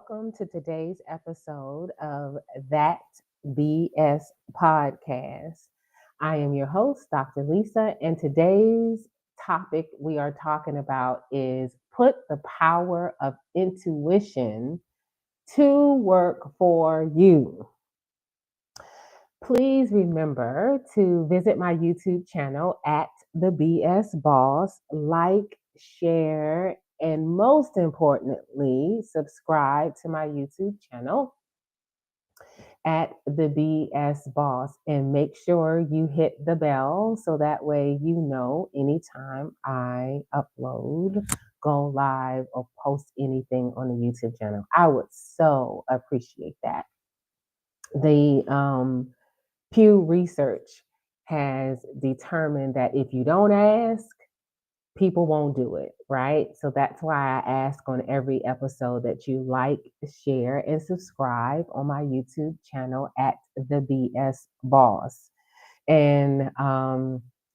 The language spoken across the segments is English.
welcome to today's episode of That BS podcast. I am your host, Dr. Lisa, and today's topic we are talking about is put the power of intuition to work for you. Please remember to visit my YouTube channel at the BS Boss, like, share, and most importantly, subscribe to my YouTube channel at the BS Boss and make sure you hit the bell so that way you know anytime I upload, go live, or post anything on the YouTube channel. I would so appreciate that. The Pew Research has determined that if you don't ask, people won't do it, right? So that's why I ask on every episode that you like, share, and subscribe on my YouTube channel at the BS Boss. And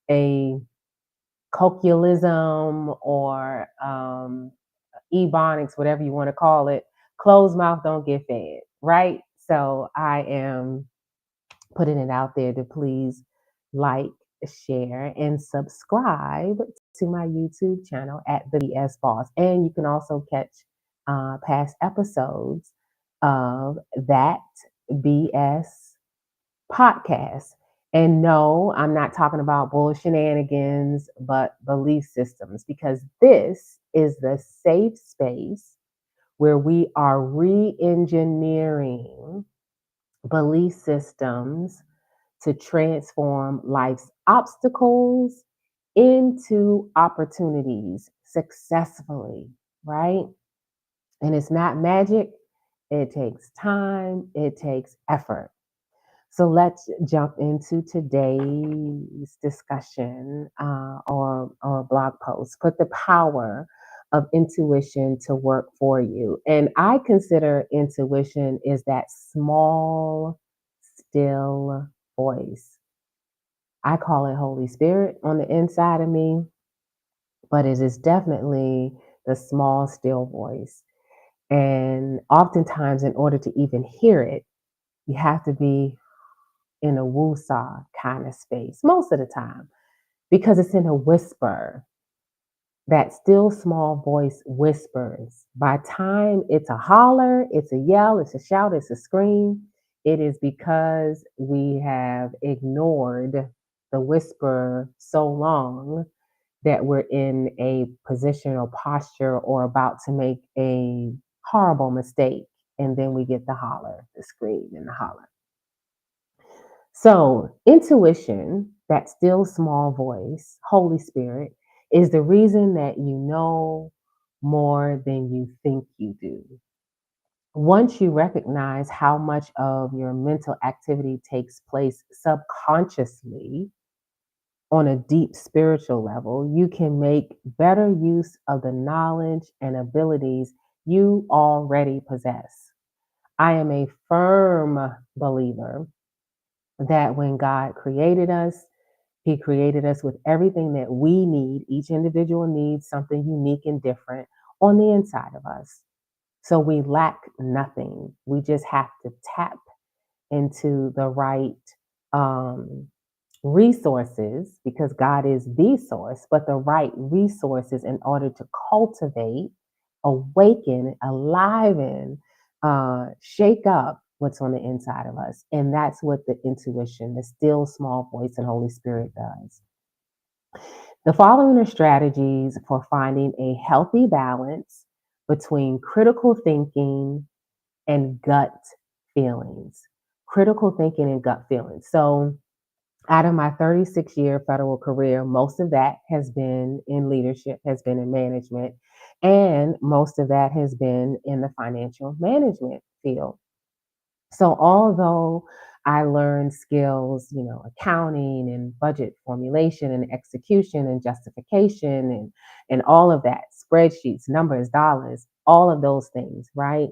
a colloquialism or ebonics, whatever you want to call it, closed mouth don't get fed, right? So I am putting it out there to please like, share, and subscribe to my YouTube channel at the BS Boss. And you can also catch past episodes of that BS podcast. And no, I'm not talking about bull shenanigans, but belief systems, because this is the safe space where we are re-engineering belief systems to transform life's obstacles into opportunities successfully, right? And it's not magic, it takes time, it takes effort. So let's jump into today's discussion or blog post. Put the power of intuition to work for you. And I consider intuition is that small, still voice. I call it Holy Spirit on the inside of me, but it is definitely the small, still voice. And oftentimes, in order to even hear it, you have to be in a woo-saw kind of space most of the time because it's in a whisper. That still small voice whispers. By time it's a holler, it's a yell, it's a shout, it's a scream, it is because we have ignored the whisper so long that we're in a position or posture or about to make a horrible mistake. And then we get the holler, the scream, and the holler. So, intuition, that still small voice, Holy Spirit, is the reason that you know more than you think you do. Once you recognize how much of your mental activity takes place subconsciously on a deep spiritual level, you can make better use of the knowledge and abilities you already possess. I am a firm believer that when God created us, He created us with everything that we need. Each individual needs something unique and different on the inside of us. So we lack nothing. We just have to tap into the right resources because God is the source, but the right resources in order to cultivate, awaken, aliven, shake up what's on the inside of us. And that's what the intuition, the still small voice and Holy Spirit does. The following are strategies for finding a healthy balance between critical thinking and gut feelings. Critical thinking and gut feelings. So, out of my 36-year federal career, most of that has been in leadership, has been in management, and most of that has been in the financial management field. So although I learned skills, accounting and budget formulation and execution and justification and all of that, spreadsheets, numbers, dollars, all of those things, right?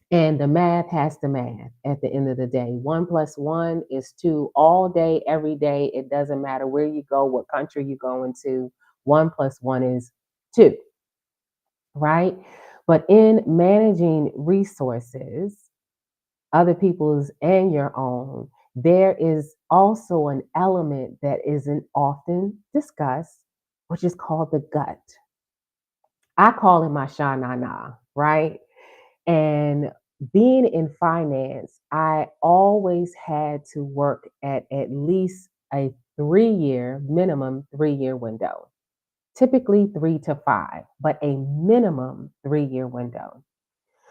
And the math has to math at the end of the day. 1+1 is 2 all day, every day. It doesn't matter where you go, what country you go into. 1+1 is 2, right? But in managing resources, other people's and your own, there is also an element that isn't often discussed, which is called the gut. I call it my sha na na, right? And being in finance, I always had to work at least a 3 year, minimum 3 year window, typically 3 to 5, but a minimum 3 year window.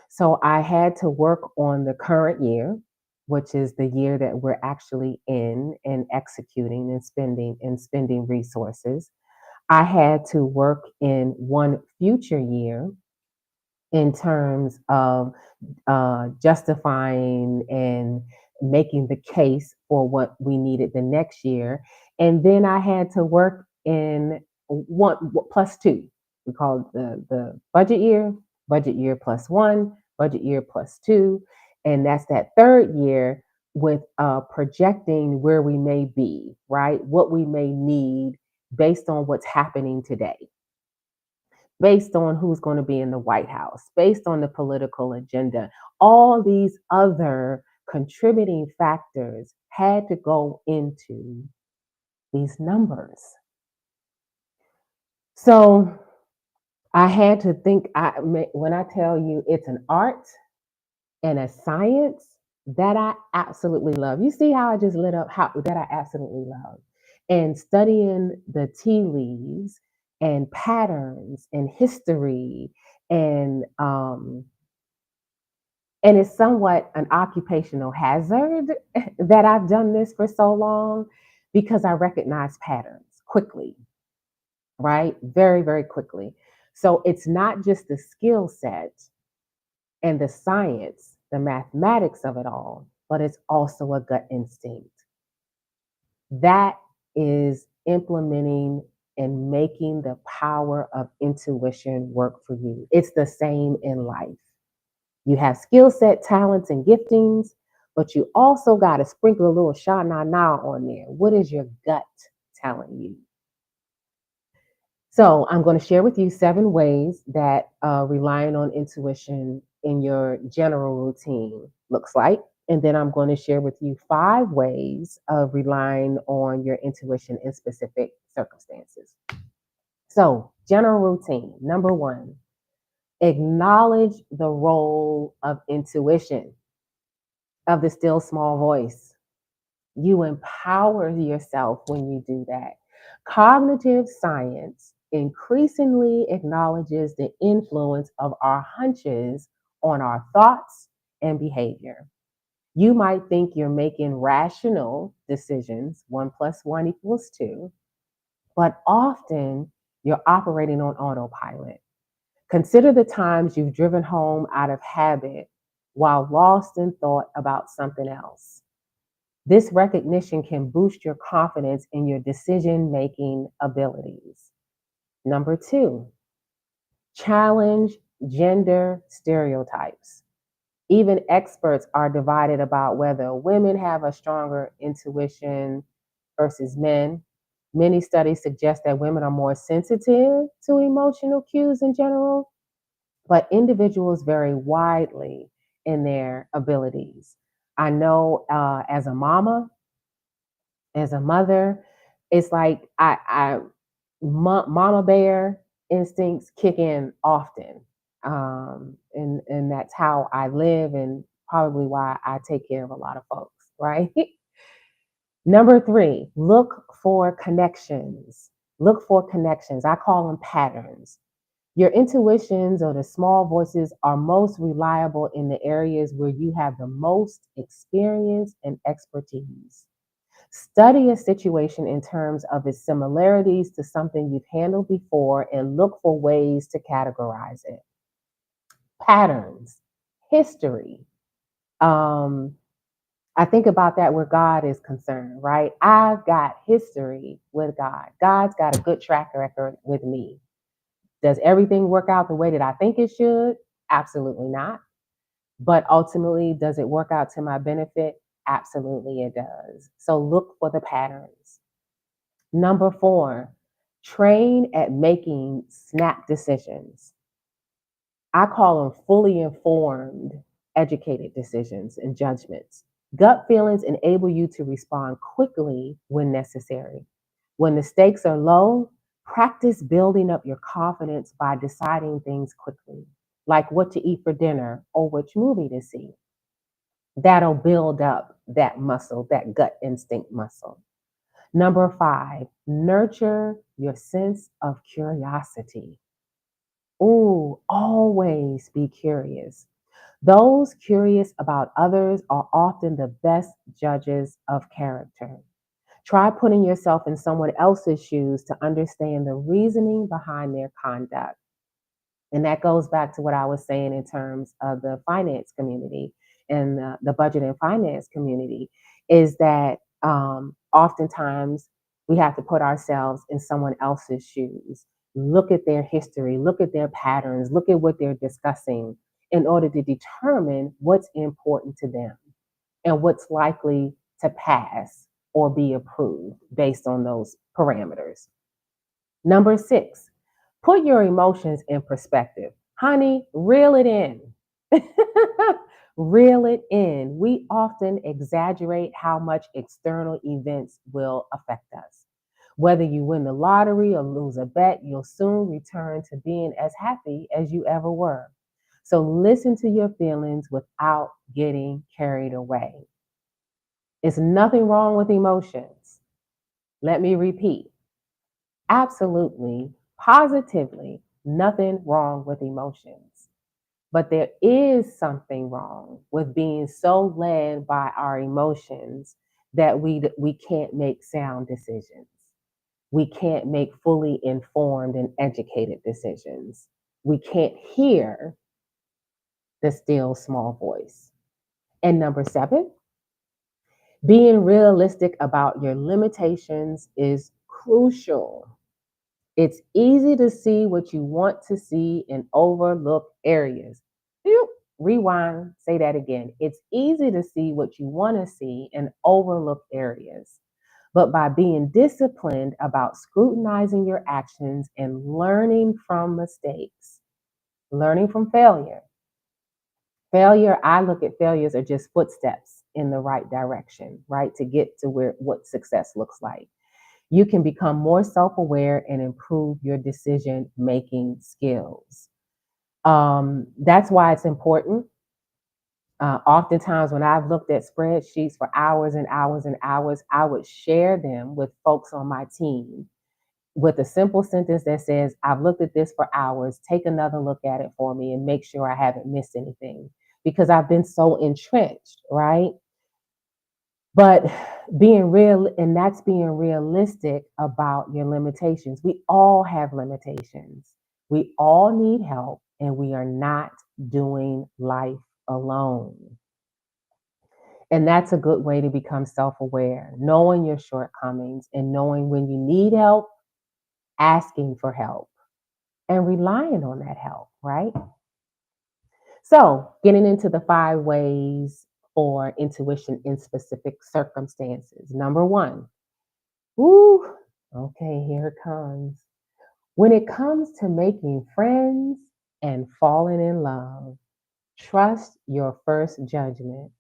So I had to work on the current year, which is the year that we're actually in and executing and spending resources. I had to work in one future year in terms of justifying and making the case for what we needed the next year. And then I had to work in one plus two. We call it the budget year plus one, budget year plus two. And that's that third year with projecting where we may be, right? What we may need based on what's happening today, based on who's going to be in the White House, based on the political agenda. All these other contributing factors had to go into these numbers. So I had to think, when I tell you it's an art and a science that I absolutely love. You see how I just lit up how that I absolutely love. And studying the tea leaves and patterns and history and and it's somewhat an occupational hazard that I've done this for so long because I recognize patterns quickly, right? Very, very quickly. So it's not just the skill set and the science, the mathematics of it all, but it's also a gut instinct. That is implementing and making the power of intuition work for you. It's the same in life. You have skill set, talents, and giftings, but you also got to sprinkle a little sha na na on there. What is your gut telling you? So I'm going to share with you 7 ways that relying on intuition in your general routine looks like. And then I'm going to share with you 5 ways of relying on your intuition in specific circumstances. So, general routine, number 1, acknowledge the role of intuition, of the still small voice. You empower yourself when you do that. Cognitive science increasingly acknowledges the influence of our hunches on our thoughts and behavior. You might think you're making rational decisions, 1 + 1 = 2, but often you're operating on autopilot. Consider the times you've driven home out of habit while lost in thought about something else. This recognition can boost your confidence in your decision making abilities. Number 2, challenge gender stereotypes. Even experts are divided about whether women have a stronger intuition versus men. Many studies suggest that women are more sensitive to emotional cues in general, but individuals vary widely in their abilities. I know as a mother, it's like mama bear instincts kick in often. And that's how I live and probably why I take care of a lot of folks, right? Number 3, look for connections. Look for connections. I call them patterns. Your intuitions or the small voices are most reliable in the areas where you have the most experience and expertise. Study a situation in terms of its similarities to something you've handled before and look for ways to categorize it. Patterns, history. I think about that where God is concerned, right? I've got history with God. God's got a good track record with me. Does everything work out the way that I think it should? Absolutely not. But ultimately, does it work out to my benefit? Absolutely, it does. So look for the patterns. Number 4, train at making snap decisions. I call them fully informed, educated decisions and judgments. Gut feelings enable you to respond quickly when necessary. When the stakes are low, practice building up your confidence by deciding things quickly, like what to eat for dinner or which movie to see. That'll build up that muscle, that gut instinct muscle. Number 5, nurture your sense of curiosity. Ooh, always be curious. Those curious about others are often the best judges of character. Try putting yourself in someone else's shoes to understand the reasoning behind their conduct. And that goes back to what I was saying in terms of the finance community and the budget and finance community is that oftentimes we have to put ourselves in someone else's shoes, look at their history, look at their patterns, look at what they're discussing in order to determine what's important to them and what's likely to pass or be approved based on those parameters. Number 6, put your emotions in perspective. Honey, reel it in. Reel it in. We often exaggerate how much external events will affect us. Whether you win the lottery or lose a bet, you'll soon return to being as happy as you ever were. So listen to your feelings without getting carried away. It's nothing wrong with emotions. Let me repeat. Absolutely, positively, nothing wrong with emotions. But there is something wrong with being so led by our emotions that we can't make sound decisions. We can't make fully informed and educated decisions. We can't hear the still small voice. And number 7, being realistic about your limitations is crucial. It's easy to see what you want to see and overlook areas. Rewind, say that again. It's easy to see what you want to see and overlook areas. But by being disciplined about scrutinizing your actions and learning from mistakes, learning from failure, I look at failures are just footsteps in the right direction, right? To get to where what success looks like. You can become more self aware and improve your decision making skills. That's why it's important. Oftentimes, when I've looked at spreadsheets for hours and hours and hours, I would share them with folks on my team with a simple sentence that says, I've looked at this for hours, take another look at it for me and make sure I haven't missed anything because I've been so entrenched, right? But being real, and that's being realistic about your limitations. We all have limitations. We all need help, and we are not doing life alone. And that's a good way to become self aware, knowing your shortcomings and knowing when you need help, asking for help, and relying on that help, right? So, getting into the 5 ways for intuition in specific circumstances. Number 1, ooh, okay, here it comes. When it comes to making friends and falling in love, trust your first judgment.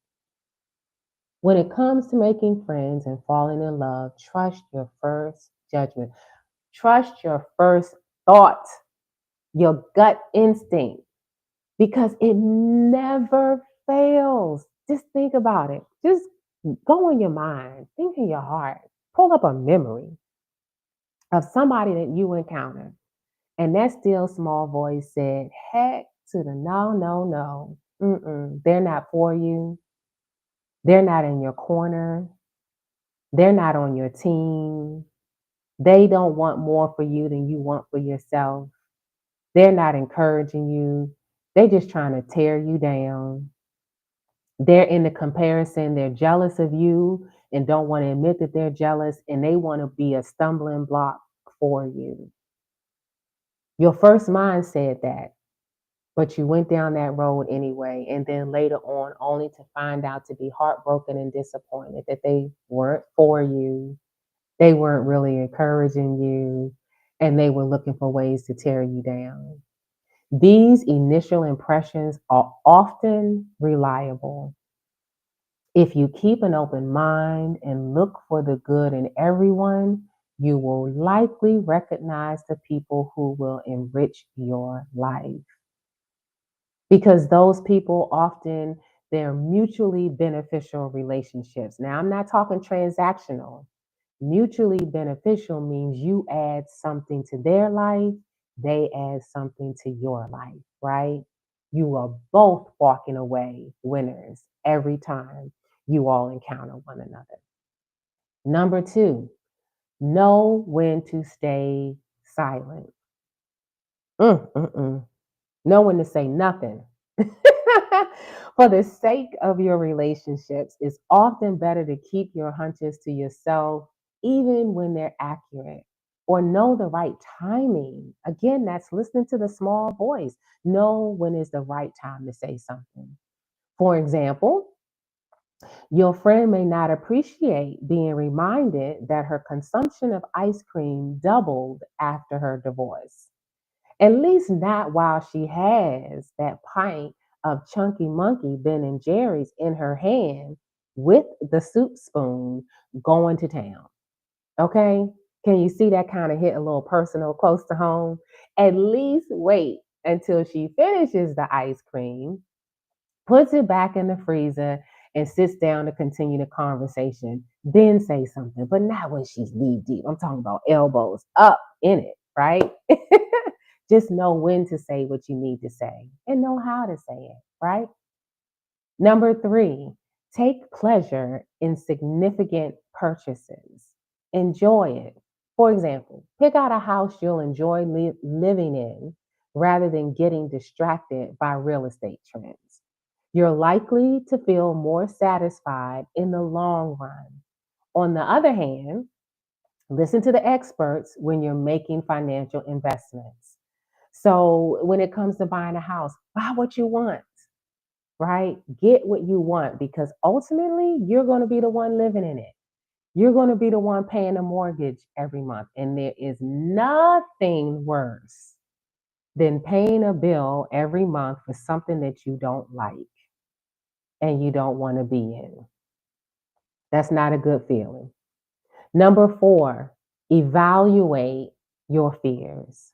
When it comes to making friends and falling in love, trust your first judgment. Trust your first thought, your gut instinct, because it never fails. Just think about it. Just go in your mind, think in your heart, pull up a memory of somebody that you encountered. And that still small voice said, heck to the no, no, no. They're not for you. They're not in your corner. They're not on your team. They don't want more for you than you want for yourself. They're not encouraging you. They're just trying to tear you down. They're in the comparison. They're jealous of you and don't want to admit that they're jealous, and they want to be a stumbling block for you. Your first mind said that, but you went down that road anyway. And then later on, only to find out to be heartbroken and disappointed that they weren't for you. They weren't really encouraging you, and they were looking for ways to tear you down. These initial impressions are often reliable. If you keep an open mind and look for the good in everyone, you will likely recognize the people who will enrich your life. Because those people often, they're mutually beneficial relationships. Now, I'm not talking transactional. Mutually beneficial means you add something to their life, they add something to your life, right? You are both walking away winners every time you all encounter one another. Number two, know when to stay silent. Mm-mm-mm. Know when to say nothing. For the sake of your relationships, it's often better to keep your hunches to yourself, even when they're accurate, or know the right timing. Again, that's listening to the small voice. Know when is the right time to say something. For example, your friend may not appreciate being reminded that her consumption of ice cream doubled after her divorce. At least not while she has that pint of Chunky Monkey Ben and Jerry's in her hand with the soup spoon going to town. Okay? Can you see that kind of hit a little personal close to home? At least wait until she finishes the ice cream, puts it back in the freezer, and sits down to continue the conversation. Then say something, but not when she's knee deep. I'm talking about elbows up in it, right? Just know when to say what you need to say and know how to say it, right? Number three, take pleasure in significant purchases. Enjoy it. For example, pick out a house you'll enjoy living in rather than getting distracted by real estate trends. You're likely to feel more satisfied in the long run. On the other hand, listen to the experts when you're making financial investments. So, when it comes to buying a house, buy what you want, right? Get what you want because ultimately you're going to be the one living in it. You're going to be the one paying a mortgage every month. And there is nothing worse than paying a bill every month for something that you don't like and you don't want to be in. That's not a good feeling. Number four, evaluate your fears.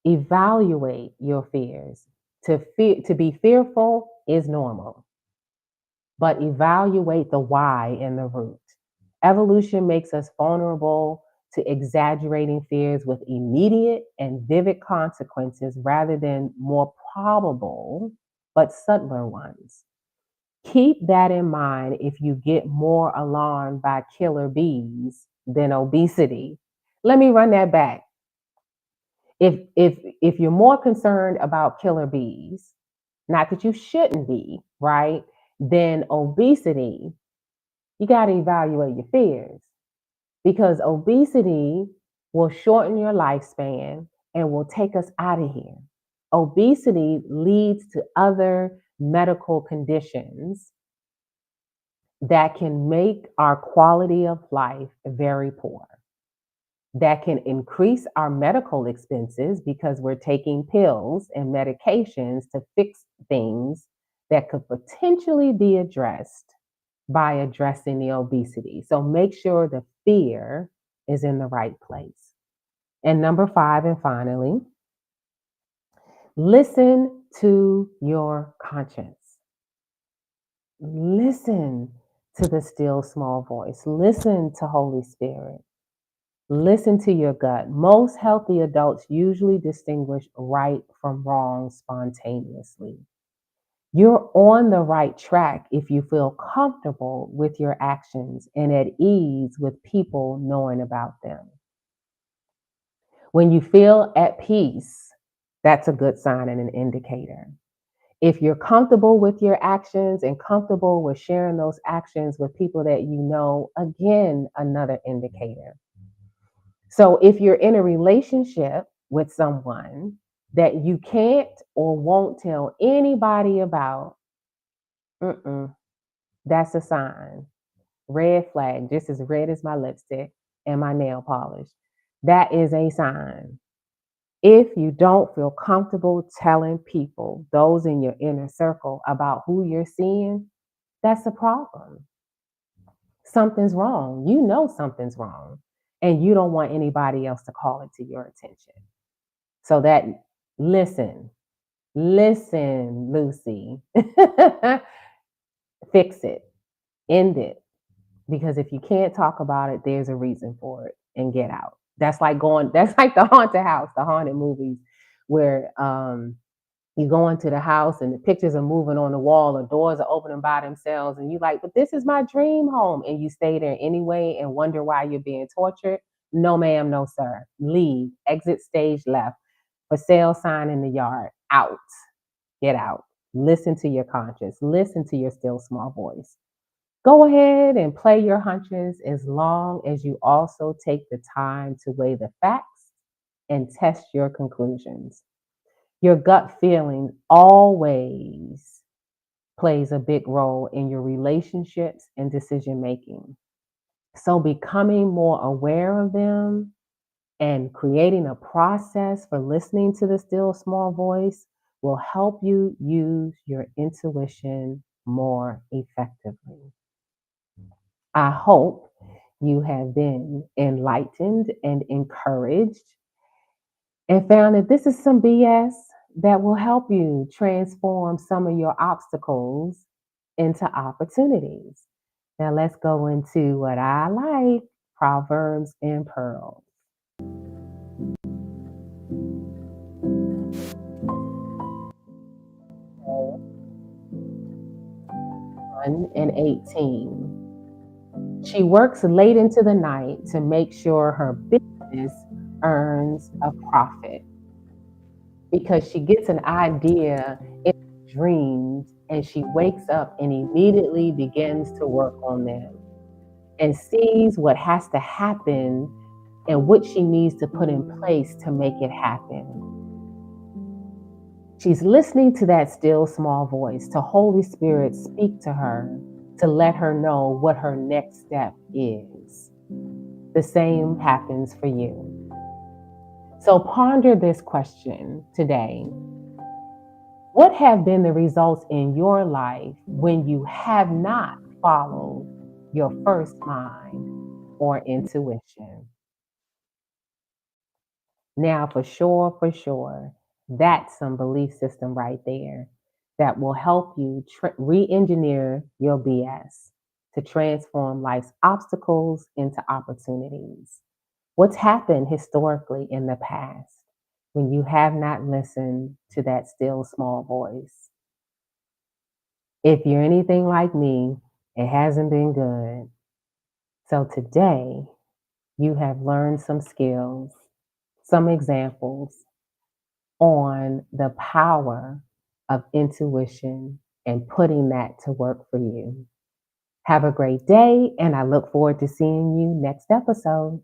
Evaluate your fears. To be fearful is normal, but evaluate the why and the root. Evolution makes us vulnerable to exaggerating fears with immediate and vivid consequences rather than more probable but subtler ones. Keep that in mind if you get more alarmed by killer bees than obesity. Let me run that back. If you're more concerned about killer bees, not that you shouldn't be, right? Than obesity, you got to evaluate your fears because obesity will shorten your lifespan and will take us out of here. Obesity leads to other medical conditions that can make our quality of life very poor. That can increase our medical expenses because we're taking pills and medications to fix things that could potentially be addressed by addressing the obesity. So make sure the fear is in the right place. And number five, and finally, listen to your conscience. Listen to the still small voice. Listen to Holy Spirit. Listen to your gut. Most healthy adults usually distinguish right from wrong spontaneously. You're on the right track if you feel comfortable with your actions and at ease with people knowing about them. When you feel at peace, that's a good sign and an indicator. If you're comfortable with your actions and comfortable with sharing those actions with people that you know, again, another indicator. So if you're in a relationship with someone that you can't or won't tell anybody about, that's a sign. Red flag, just as red as my lipstick and my nail polish. That is a sign. If you don't feel comfortable telling people, those in your inner circle, about who you're seeing, that's a problem. Something's wrong. You know something's wrong. And you don't want anybody else to call it to your attention. So that, listen, listen, Lucy, fix it, end it. Because if you can't talk about it, there's a reason for it, and get out. That's like the haunted house, the haunted movies, where you go into the house and the pictures are moving on the wall or doors are opening by themselves, and you like, but this is my dream home, and you stay there anyway and wonder why you're being tortured. No, ma'am, no, sir. Leave. Exit stage left. For sale sign in the yard. Out. Get out. Listen to your conscience. Listen to your still small voice. Go ahead and play your hunches as long as you also take the time to weigh the facts and test your conclusions. Your gut feeling always plays a big role in your relationships and decision making. So, becoming more aware of them and creating a process for listening to the still small voice will help you use your intuition more effectively. I hope you have been enlightened and encouraged and found that this is some BS that will help you transform some of your obstacles into opportunities. Now, let's go into what I like, Proverbs and Pearls. 1 and 18. She works late into the night to make sure her business earns a profit because she gets an idea in dreams and she wakes up and immediately begins to work on them and sees what has to happen and what she needs to put in place to make it happen. She's listening to that still small voice, to Holy Spirit speak to her, to let her know what her next step is. The same happens for you. So ponder this question today. What have been the results in your life when you have not followed your first mind or intuition? Now, for sure, that's some belief system right there that will help you re engineer your BS to transform life's obstacles into opportunities. What's happened historically in the past when you have not listened to that still small voice? If you're anything like me, it hasn't been good. So today, you have learned some skills, some examples on the power of intuition and putting that to work for you. Have a great day, and I look forward to seeing you next episode.